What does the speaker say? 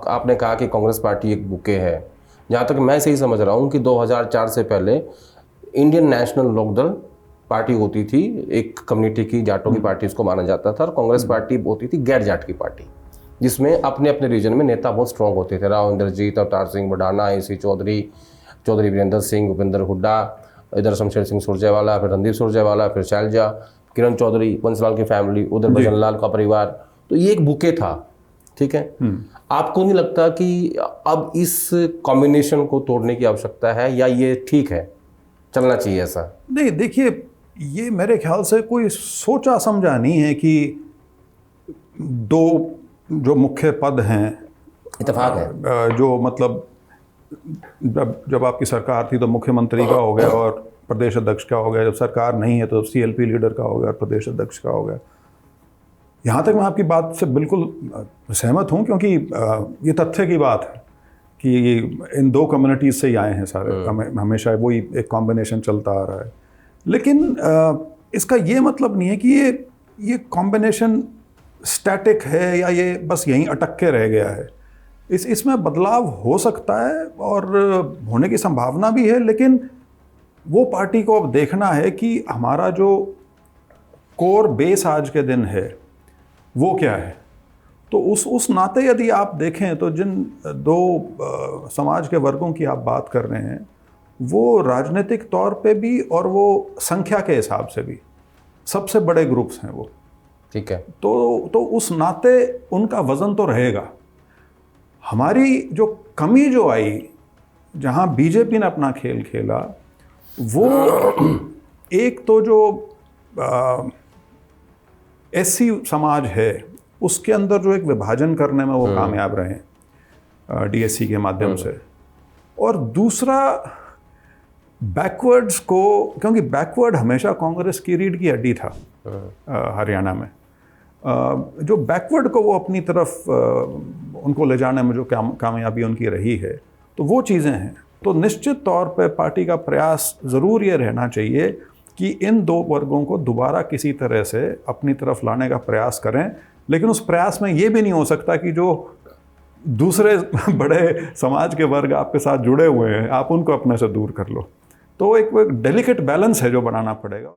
आपने कहा कि कांग्रेस पार्टी एक बुके है, जहाँ तक मैं सही समझ रहा हूँ कि 2004 से पहले इंडियन नेशनल लोकदल पार्टी होती थी, एक कम्युनिटी की, जाटों की पार्टी उसको माना जाता था, और कांग्रेस पार्टी होती थी गैर जाट की पार्टी, जिसमें अपने अपने रीजन में नेता बहुत स्ट्रॉन्ग होते थे। राव इंद्रजीत, अवतार सिंह बढ़ाना, AC चौधरी, चौधरी वीरेंद्र सिंह, भूपेंद्र हुड्डा, इधर शमशेर सिंह सुरजेवाला, फिर रणदीप सुरजेवाला, फिर शैलजा, किरण चौधरी, बंसलाल की फैमिली, उधर भजनलाल का परिवार। तो ये एक बुके था, ठीक है। आपको नहीं लगता कि अब इस कॉम्बिनेशन को तोड़ने की आवश्यकता है, या ये ठीक है, चलना चाहिए ऐसा? नहीं, देखिए, ये मेरे ख्याल से कोई सोचा समझा नहीं है कि दो जो मुख्य पद हैं, इत्तेफाक है जो मतलब जब आपकी सरकार थी तो मुख्यमंत्री का हो गया और प्रदेश अध्यक्ष का हो गया, जब सरकार नहीं है तो CLP लीडर का हो गया और प्रदेश अध्यक्ष का हो गया। यहाँ तक मैं आपकी बात से बिल्कुल सहमत हूँ, क्योंकि ये तथ्य की बात है कि इन दो कम्युनिटीज़ से ही आए हैं सारे, हमेशा वही एक कॉम्बिनेशन चलता आ रहा है। लेकिन इसका ये मतलब नहीं है कि ये कॉम्बिनेशन स्टैटिक है या ये बस यहीं अटक के रह गया है। इसमें बदलाव हो सकता है और होने की संभावना भी है, लेकिन वो पार्टी को अब देखना है कि हमारा जो कोर बेस आज के दिन है वो क्या है। तो उस नाते यदि आप देखें तो जिन दो समाज के वर्गों की आप बात कर रहे हैं, वो राजनीतिक तौर पे भी और वो संख्या के हिसाब से भी सबसे बड़े ग्रुप्स हैं वो, ठीक है। तो उस नाते उनका वज़न तो रहेगा। हमारी जो कमी जो आई, जहाँ बीजेपी ने अपना खेल खेला, वो एक तो जो SC समाज है उसके अंदर जो एक विभाजन करने में वो कामयाब रहे DSC के माध्यम से, और दूसरा बैकवर्ड्स को, क्योंकि बैकवर्ड हमेशा कांग्रेस की रीढ़ की हड्डी था हरियाणा में, जो बैकवर्ड को वो अपनी तरफ उनको ले जाने में जो कामयाबी उनकी रही है, तो वो चीज़ें हैं। तो निश्चित तौर पे पार्टी का प्रयास ज़रूर ये रहना चाहिए कि इन दो वर्गों को दोबारा किसी तरह से अपनी तरफ लाने का प्रयास करें, लेकिन उस प्रयास में ये भी नहीं हो सकता कि जो दूसरे बड़े समाज के वर्ग आपके साथ जुड़े हुए हैं आप उनको अपने से दूर कर लो। तो एक डेलिकेट बैलेंस है जो बनाना पड़ेगा।